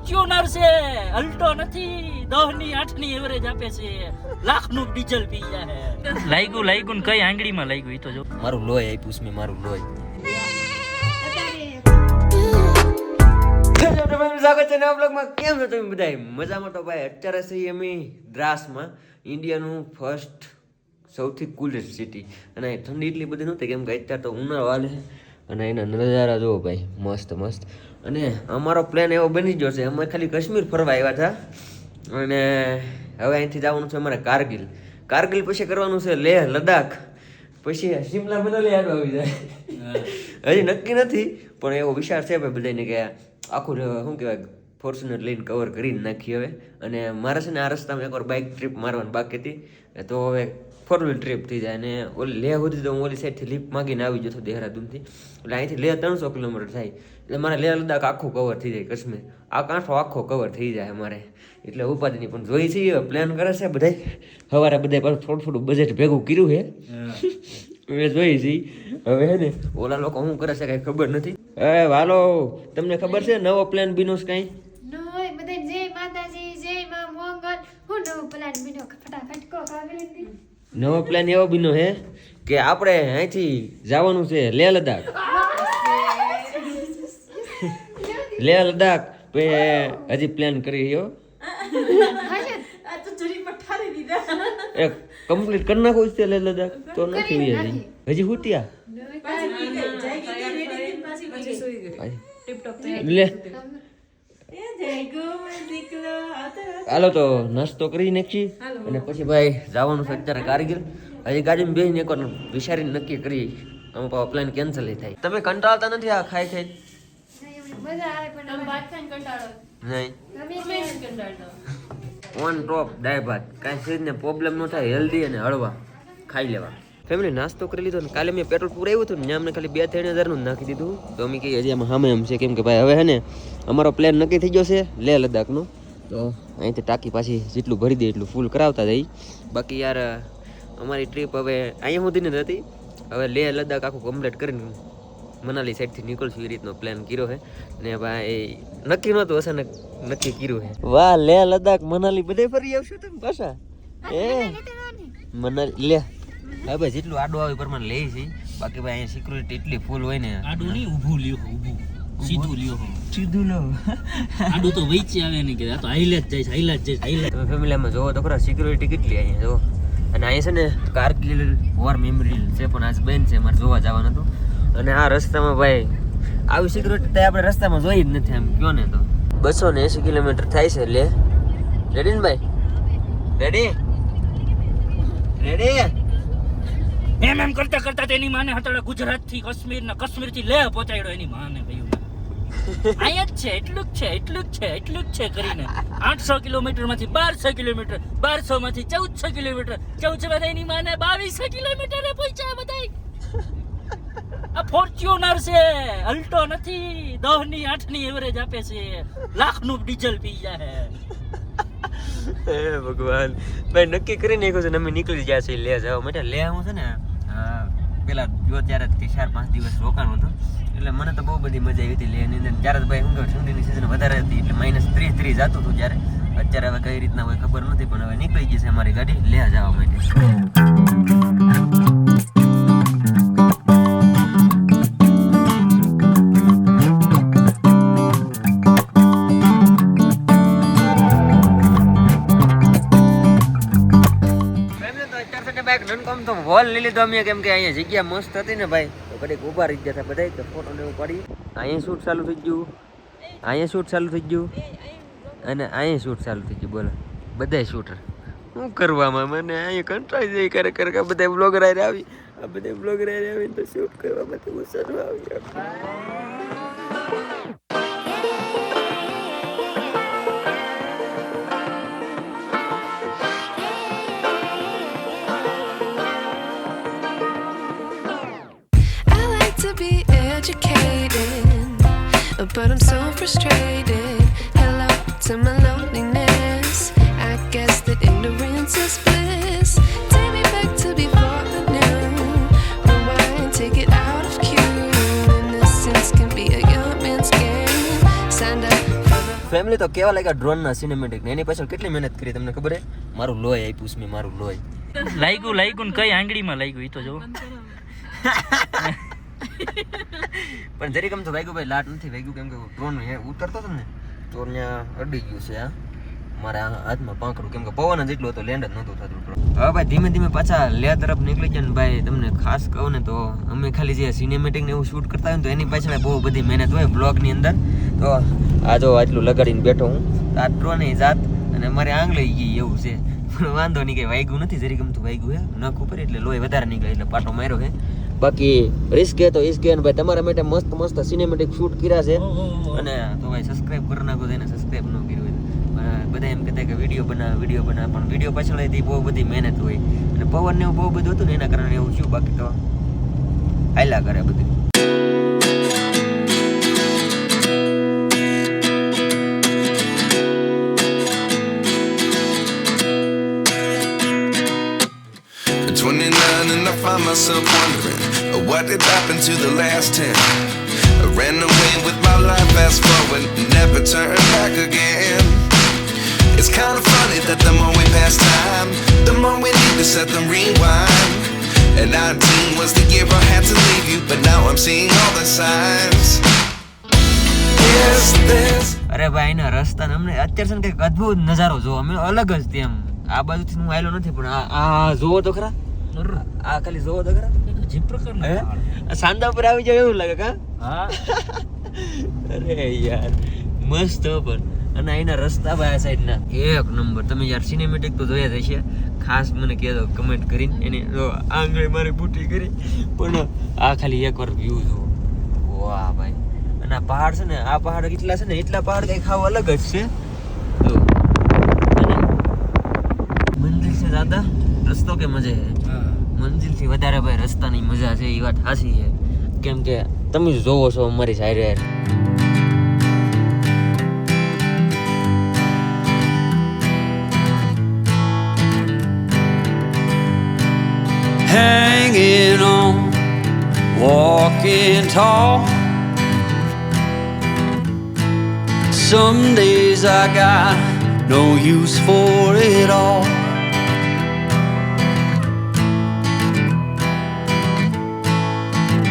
Fortuner છે, Alto નથી. 10 ની 8 ની એવરેજ આપે છે, લાખનું ડીઝલ પી જાય. લાગ્યું ને કઈ આંગળીમાં લાગ્યું ઈ તો જો. મારું લોહી આપ્યું છે મેં, મારું લોહી. સ્વાગત છે નવા બ્લોગમાં. કેમ છો તમે બધા? મજામાં તો ભાઈ. અત્યારે છીએ અમે દ્રાસમાં, ઇન્ડિયાનું ફર્સ્ટ સૌથી કુલેસ્ટ સિટી. અને ઠંડી એટલી બધી નહોતી કેમ કે અત્યારે તો ઉનાળો હાલે છે અને એના નજારા જુઓ ભાઈ, મસ્ત મસ્ત. અને અમારો પ્લાન એવો બની ગયો છે, અમે ખાલી કાશ્મીર ફરવા આવ્યા હતા અને હવે અહીંથી જવાનું છે અમારે કારગિલ. કારગિલ પછી કરવાનું છે લેહ લદ્દાખ, પછી શિમલા મનાલી આગળ આવી જાય. હજી નક્કી નથી પણ એવો વિચાર છે ભાઈ બધાને કે આખું શું કહેવાય ફોર્ચ્યુનર લઈને કવર કરીને નાખી હવે. અને મારે છે ને આ રસ્તામાં એકવાર બાઇક ટ્રીપ મારવાની બાકી હતી, તો હવે 4 વ્હીલ ટ્રીપ થઈ જાય. અને ઓલી લેહ સુધી તો હું ઓલી સાઈડથી લિફ્ટ માગીને આવી જતો દેહરાદૂનથી, એટલે અહીંથી લેહ 300 કિલોમીટર થાય. એટલે મારે લેહ લદ્દાખ આખું કવર થઈ જાય, કાશ્મીર આ કાંઠો આખો કવર થઈ જાય અમારે. એટલે ઉપાધિની પણ જોઈ છે, પ્લાન કરે છે બધા. સવારે બધા પાછું થોડું બજેટ ભેગું કર્યું છે, મેં જોઈ છે. હવે હે ને ઓલા લોકો શું કરે છે કઈ ખબર નથી. એ વાલો, તમને ખબર છે નવો પ્લાન બીનો છે કઈ? નોય બધા જય માતાજી, જય માં મંગલ. હું નવો પ્લાન બીનો ફટાફટ કો કાવી દી. નવો પ્લાન એવો બીનો હે કે આપણે અહીંથી જવાનું છે લેહ લદ્દાખ. લેહ લદ્દાખ હજી પ્લાન કરી રહ્યો. એ કમ્પ્લીટ કરી નાખો છે લેહ લદ્દાખ તો નથી હજી હુત્યા લે. હાલો તો નાસ્તો કરી નાખી અને પછી ભાઈ જવાનું છે અત્યારે કારગિલ. હજી ગાડીમાં બેસીને એક વાર વિચારીને નક્કી કરી, અમુક પ્લાન કેન્સલ થાય. તમે કંટાળતા નથી આ ખાઈ ખાઈ? મજા આવે પણ તમે ભાત ખાઈને કંટાળો નહીં, તમે કંટાળો. ઓન ટોપ દાળ ભાત, કાંઈ ચીજને પ્રોબ્લેમ ન થાય, હેલ્ધી અને હળવા ખાઈ લેવા. ફેમિલી નાસ્તો કરી લીધો ને કાલે મેં પેટ્રોલ પૂરાવ્યું હતું ને અમને ખાલી 2-3 હજારનું જ નાખી દીધું. તો અમે કહીએ હજી આમાં સામે એમ છે કેમ કે ભાઈ હવે હે ને અમારો પ્લાન નક્કી થઈ ગયો છે લેહ લદ્દાખનો. તો અહીંથી ટાંકી પાછી જેટલું ભરી દે એટલું ફૂલ કરાવતા જઈ. બાકી યાર અમારી ટ્રીપ હવે અહીંયા સુધીની જ હતી. હવે લેહ લદ્દાખ આખું કમ્પ્લીટ કરીને મનાલી સાઈડથી નીકળશું એ રીતનો પ્લાન કર્યો છે. ને ભાઈ નક્કી નહોતું, અચાનક નક્કી કર્યું છે. વાહ, લેહ લદ્દાખ મનાલી બધે ફરી આવશું તમે પાછા? એ મનાલી લે હા ભાઈ, જેટલું આડું આવે પ્રમાણે લે છે. બાકી ભાઈ અહીંયા સિક્યુરિટી એટલી ફૂલ હોય ને. આડું નહીં, ઊભું લ્યો, ઊભું સીધું લ્યો. સીધું લો. આડું તો વૈચી આવે ને કે આ તો હાઈલે જ જાય. તમે ફેમિલીમાં જોવો તો ખરા સિક્યુરિટી કેટલી અહીંયા જોવો. અને અહીંયા છે ને કારગિલ વોર મેમોરિયલ છે પણ આજ બેન છે મારે જોવા જવાનું હતું. અને આ રસ્તામાં ભાઈ આવી સિક્યુરિટી આપણે રસ્તામાં જોઈ જ નથી એમ કયો ને તો. 280 કિલોમીટર થાય છે લે. રેડી ને ભાઈ? રેડી એમ કરતા તેની માને હતડા ગુજરાત થી કાશ્મીર થી લેહ પહોંચાડ્યો એની માને ભાઈ. અહીંયા જ છે, એટલું જ છે કરીને 800 કિલોમીટર માંથી 1200 કિલોમીટર, 1200 માંથી 1400 કિલોમીટર, 1400 માંથી એની માને 2200 કિલોમીટર પહોંચ્યા બધા. આ ફોર્ચ્યુનર છે, અલ્ટો નથી. 10 ની 8 ની એવરેજ આપે છે, લાખનું ડીઝલ પી જાય. હે ભગવાન, ભાઈ નક્કી કરી નાખ્યું છે ને અમે નીકળી ગયા છીએ લેહ જવા માટે. લેહ હું છે ને પેલા જો ત્યારે 4-5 દિવસ રોકાણું હતું, એટલે મને તો બહુ બધી મજા આવી હતી લેહની અંદર. ત્યારે તો ભાઈ શું કહું ઠંડીની સિઝન વધારે હતી એટલે -30 જતું હતું ત્યારે. અત્યારે હવે કઈ રીતના હોય ખબર નથી પણ હવે નીકળી ગઈ છે અમારી ગાડી લેહ જવા માટે. વોલ લઈ લીધો અમે કેમ કે અહીંયા જગ્યા મસ્ત હતી ને ભાઈ, તો કડીક ઊભા રહી ગયા હતા બધા, તો ફોટો ને એવું પાડી. અહીંયા શૂટ ચાલુ થઈ ગયું, અહીંયા શૂટ ચાલુ થઈ ગયું અને અહીંયા શૂટ ચાલુ થઈ ગયું. બોલો બધાય શૂટર શું કરવામાં મને અહીંયા કંટાળી જાય કરે બધા બ્લોગર આવી આ બધા બ્લોગર આવીને તો શૂટ કરવા માટે ગુસ્સો આવી ગયો. But I'm so frustrated. Hello to my loneliness. I guess that ignorance is bliss. Take me back to before I knew. Rewind, take it out of cue. Innocence can be a young man's game. Signed up for the family તો કેવા લાગ્યા ડ્રોનના cinematic ને એની પાછળ કેટલી મહેનત કરી તમને ખબર હે? મારું લોહી આપ્યું છે મેં, મારું લોહી. લાગ્યું ને કઈ આંગળીમાં લાગ્યું ઈ તો જો. પણ જરીક આમ તો વાગ્યું ભાઈ, લાટ નથી વાગ્યું, કેમ કે ડ્રોન ઉતરતો હતો ને તો ત્યાં અડી ગયું છે. આ મારા હાથમાં પાંખડું, કેમ કે પવન જ એટલું હતો, લેન્ડ જ નહોતું થતું ડ્રોન. હવે ભાઈ ધીમે ધીમે પાછા લેહ તરફ નીકળી ગયા ને ભાઈ. તમને ખાસ કહું ને તો અમે ખાલી જે સિનેમેટિક ને એવું શૂટ કરતા હોય ને તો એની પાછળ બહુ બધી મહેનત હોય બ્લોગની અંદર. તો આ જો આટલું લગાડીને બેઠો હું, આ ડ્રોન ની જાત અને મારી આંગળી ગઈ એવું છે. પણ વાંધો નહીં, કઈ વાગ્યું નથી, જરી ગમતું વાગ્યું હે નખ ઉપર એટલે લોહી વધારે નીકળે એટલે પાટો માર્યો છે. બાકી રિસ્ક હે તો ઇશ્ક હે ને ભાઈ. તમારા માટે મસ્ત મસ્ત સિનેમેટિક શૂટ કર્યા છે. અને તો ભાઈ સબસ્ક્રાઇબ કરી નાખો, એને સબસ્ક્રાઇબ ન કર્યું હોય. બધા એમ કહેતા કે વિડીયો બના પણ વિડીયો પાછળ બહુ બધી મહેનત હોય અને પવન ને એવું બહુ બધું હતું ને એના કારણે એવું થયું. બાકી તો હાલ્યા કરે બધું. At 29 and I find myself wondering what did happen to the last 10. I ran away with my life, fast forward, never turn back again. It's kind of funny that the more we pass time, the more we need to set them rewind. And 19 was the year I had to leave you, but now I'm seeing all the signs. Is this? અરે ભાઈ એના રસ્તા ને અમને અત્યારે છે ને કંઈક અદ્ભુત નજારો જોવો, અમે અલગ જ તેમ. આ બાજુથી હું આવેલો નથી પણ આ જોવો તો ખરા, આ ખાલી જોવો તો ખરા, અજીબ પ્રકારનો પહાડ. સાંદા ઉપર આવી જાય એવું લાગે કા? હા અરે યાર મસ્ત હો. પણ અને એના રસ્તા ભાઈ આ સાઈડના એક નંબર. તમે યાર સિનેમેટિક તો જોયા જ હશે, ખાસ મને કહેજો કમેન્ટ કરીને. એની આંગળી મારી બુટી કરી પણ આ ખાલી એકવાર વ્યૂ જુઓ. વાહ ભાઈ. અને આ પહાડ છે ને, આ પહાડ કેટલા છે ને એટલા પહાડ કંઈક ખાવ અલગ જ છે. જો મંજિલ છે દાદા, રસ્તો કે મજા હે. મંજિલથી વધારે ભાઈ રસ્તાની મજા છે, એ વાત સાચી છે. કેમ કે તમે જોવો છો અમારી side. Hanging on, walking tall. Some days I got no use for it all.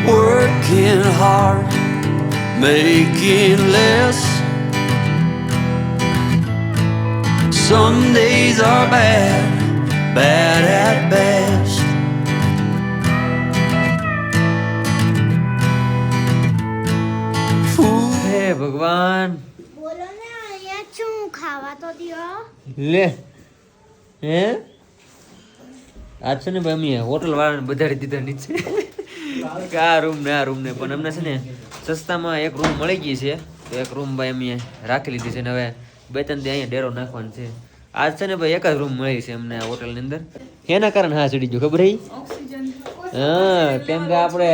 Working hard, making less. Some days are bad, bad at best. હે ભગવાન, બોલો ને અહીંયા શું ખાવા તો દ્યો. લે હે આજ છે ને ભાઈ અમે હોટલ વાળાને બધાડી દીધા નીચે કે આ રૂમ ને આ રૂમ ને. પણ અમને છે ને સસ્તામાં એક રૂમ મળી ગઈ છે તો એક રૂમ ભાઈ અમે રાખી લીધી છે ને હવે બે ત્રણ દી અહીંયા ડેરો નાખવાનો છે. આજ છે ને ભાઈ એક જ રૂમ મળી છે અમને આ હોટલની અંદર. એના કારણે હા ચડી ગયું ખબર હે? હા કેમ કે આપણે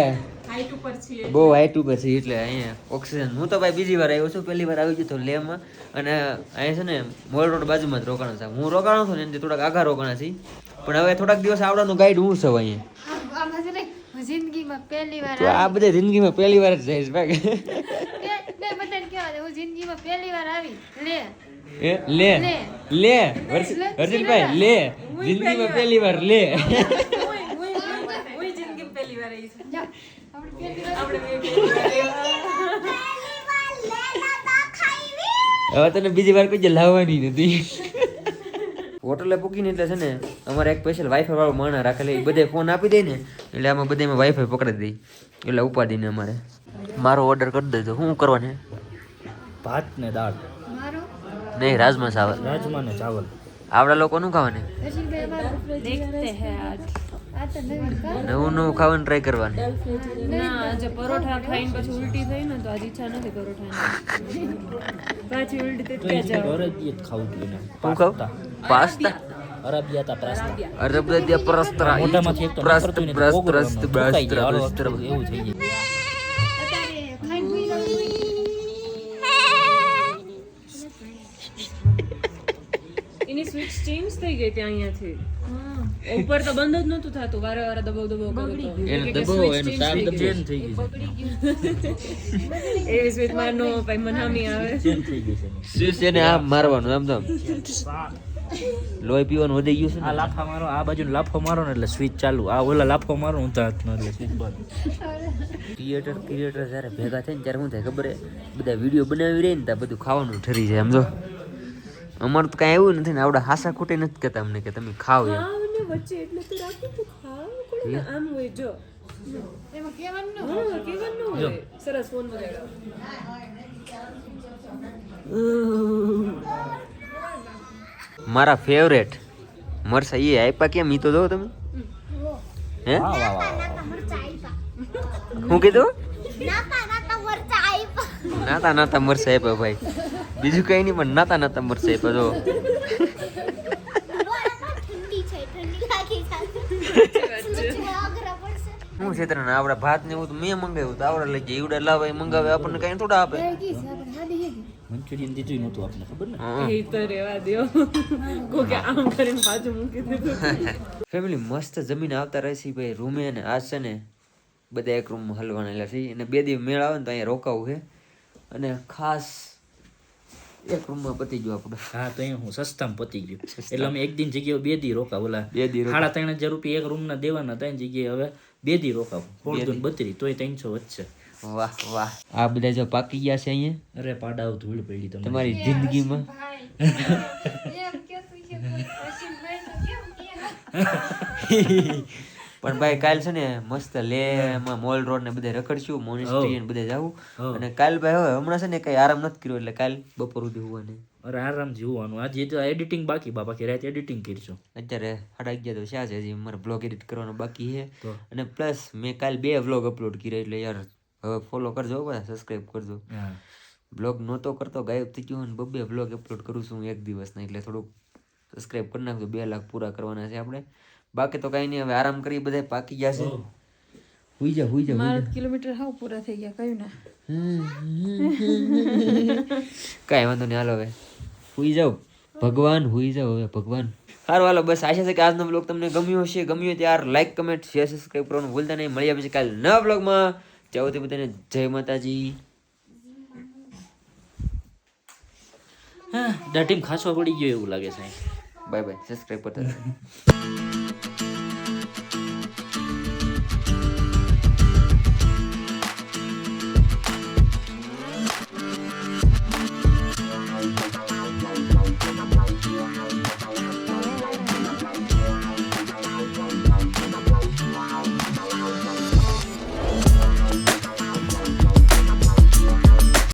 બહુ હાઈટ ઉપર છે એટલે અહીંયા ઓક્સિજન. હું તો ભાઈ બીજી વાર આવ્યો છું, પહેલી વાર આવી ગયો તો લેહમાં. અને અહીંયા છે ને મોલ રોડ બાજુમાં જ રોકાણા છે. હું રોકાણો છું ને એનાથી થોડાક આગળ રોકાણા છે. પણ હવે થોડાક દિવસ આવવાનું ગાઈડ હું છું અહીંયા. આમાં છે ને જિંદગીમાં પહેલી વાર તો આ બધે જિંદગીમાં પહેલી વાર જ જઈશ ભાઈ. બે બધાને કહેવા દે હું જિંદગીમાં પહેલી વાર આવી. લે લે લે હર્ષિતભાઈ લે જિંદગીમાં પહેલી વાર લે. જાઓ આપણે પહેલી વાર હવે તને બીજી વાર કોઈ લાવવાની નથી. હોટલે પૂકીને એટલે છે ને અમારે એક સ્પેશિયલ વાઈફાઈ વાળો માણસ રાખેલો, એ બધે ફોન આપી દે ને એટલે આમાં બધામાં વાઈફાઈ પકડી દઈ એટલે ઉપાડીને અમારે મારો ઓર્ડર કરી દેજો. શું કરવાનું? ભાત ને દાળ, મારો નહીં રાજમા ચાવલ. રાજમા ને ચાવલ. આવડા લોકો નું ખાવાનું? રશીદભાઈ અમારો દેખતે હે આજ. આ તો નવીન કા નવું નવું ખાવાનું ટ્રાય કરવાનું. ના આજે પરોઠા ખાઈને પછી ઉલટી થઈ ને તો આજે ઈચ્છા નથી પરોઠાની. પાછી ઉલટી થઈ તો ત્યાં એ જાવ. અરબિયત ખાવું જોઈએ ને. શું ખાવ? Pasta arrabbiata pasta. અરબિયા પ્રસ્તરા મોઢામાંથી એક તો નીકળતું ય નથી. ઓગળવાનું, સુકાઈ જાય, હાલો, એવું થઈ જાય. અત્યારે ખાઈને પી જવું. એની સ્વિચ ચેન્જ થઈ ગઈ ત્યાં અહીંયાથી ઉપર તો બંધ જ નહોતું થતું, વારે વારે દબાવ કરો તો. એનું કે દબાવો, switch એનું change તાર થઈ ગઈ. ચેન્જ થઈ ગઈ છે. એવી સ્વિચ માં નો ભાઈ મનામી આવે. ચેન્જ થઈ ગઈ છે સ્વિચ એને આમ મારવાનું આમ તો લોહી પીવાનું વધી ગયું છે આ ને. લાફા મારો, આ બાજુ લાફો મારો ને એટલે સ્વિચ ચાલુ, આ ઓલા લાફો મારો ઊંધા હાથનો એટલે સ્વિચ બંધ. ક્રિએટર જ્યારે ભેગા થાય ને ત્યારે શું થાય ખબર હે, બધા વિડીયો બનાવી રહી ને ત્યાં બધું ખાવાનું ઠરી જાય. સમજો અમારું તો કાંઈ એવું નથી ને, આવડા હાસા ખોટે નથી કહેતા અમને કે તમે ખાઓ એમ. ખાવ ને વચ્ચે એટલે તો રાખું તું ખાવ કોણ ને આમ હોય જો. એમાં કહેવાનું ન હા કેવાનું ન હોય. સરસ ફોન વગાડો. મારા ફેવરેટ મરસા એ આપ્યા કેમ ઈ તો જો તમે હે વાહ વાહ વાહ શું કીધું? નાતા નાતા મરસા આપ્યા ભાઈ, બીજું કઈ નહીં પણ નાતા નાતા મરસા આપ્યા જો. શું છે તને આવડા ભાત ને એવું તો મેં મંગાવ્યું તો આવડા લઈ ગયા, એવડા લાવે મંગાવે આપણને કઈ થોડા આપે. મંચુરિયન દીધું નહોતું આપને ખબર ને. એ તો રેવા દ્યો. કોકે આમ કરીને પાછું મૂકી દીધું. ફેમિલી મસ્ત જમીને આવતા રહે છે ભાઈ રૂમે, અને આજ છે ને બધા એક રૂમમાં હલવાના છે, અને 2 દિવસ મેળ આવે ને તો અહીંયા રોકાવું છે, અને ખાસ એક રૂમમાં પતી ગયું આપણે. હા તો અહીંયા હું સસ્તામાં પતી ગયું એટલે અમે એક દિન જગ્યાએ 2 દી રોકા, ઓલા 2 દી રોકા. 3,500 રૂપિયા એક રૂમના દેવાના, 3 જગ્યાએ હવે 2 દી રોકાવું, 32 તોય 300 વધશે. વાહ વાહ, આ બધા જો પાકી ગયા છે અહીંયા અરે પાડાઓ ધૂળ પડી તમને. તમારી જિંદગીમાં. ભાઈ એમ કેતું છે અશ્વિનભાઈ તો કેમ કે પણ ભાઈ કાલ છે ને મસ્ત લેમાં મોલ રોડ ને બધે રખડશું, મોનેસ્ટ્રી ને બધે જાવું, અને કાલ ભાઈ હવે હમણાં છે ને કઈ આરામ નથી કર્યો, એટલે કાલ બપોર સુધી હોવાને અરે આરામથી જોવાનું, આજે તો એડિટિંગ બાકી, બાકી રાતે એડિટિંગ કરીશું. અત્યારે 11:30 તો શા છે, હજી મારે બ્લોગ એડિટ કરવાનો બાકી છે, તો અને પ્લસ મેં કાલ 2 વ્લોગ અપલોડ કર્યા, એટલે યાર હવે ફોલો કરજો બધા, સબસ્ક્રાઇબ કરજો. હા બ્લોગ નહોતો કરતો, ગાયબ થઈ ગયો, અને 2 વ્લોગ અપલોડ કરું છું એક દિવસના, એટલે થોડુંક સબસ્ક્રાઇબ કરી નાખજો. 2 લાખ પૂરા કરવાના છે આપણે, બાકી તો કઈ નહીં, હવે આરામ કરી, બધા પાકી ગયા છે. હુઈ જા હુઈ જા મારા કિલોમીટર હાવ પૂરા થઈ ગયા, કયું ના કાંઈ વાંધો નહીં, હાલો હવે હુઈ જાઓ ભગવાન, હુઈ જાઓ હવે ભગવાન. સારું હાલો, બસ આશા છે કે આજનો બ્લોગ તમને ગમ્યો હશે. ગમ્યો ત્યાર લાઈક કમેન્ટ શેર સબસ્ક્રાઈબ કરવાનું ભૂલતા નહીં. મળીએ પછી કાલે નવા બ્લોગમાં. ચાલો તે બધાને જય માતાજી. હા દાઢીમાં ખાસો પડી ગયો એવું લાગે છે. બાય બાય, સબસ્ક્રાઈબ કરતા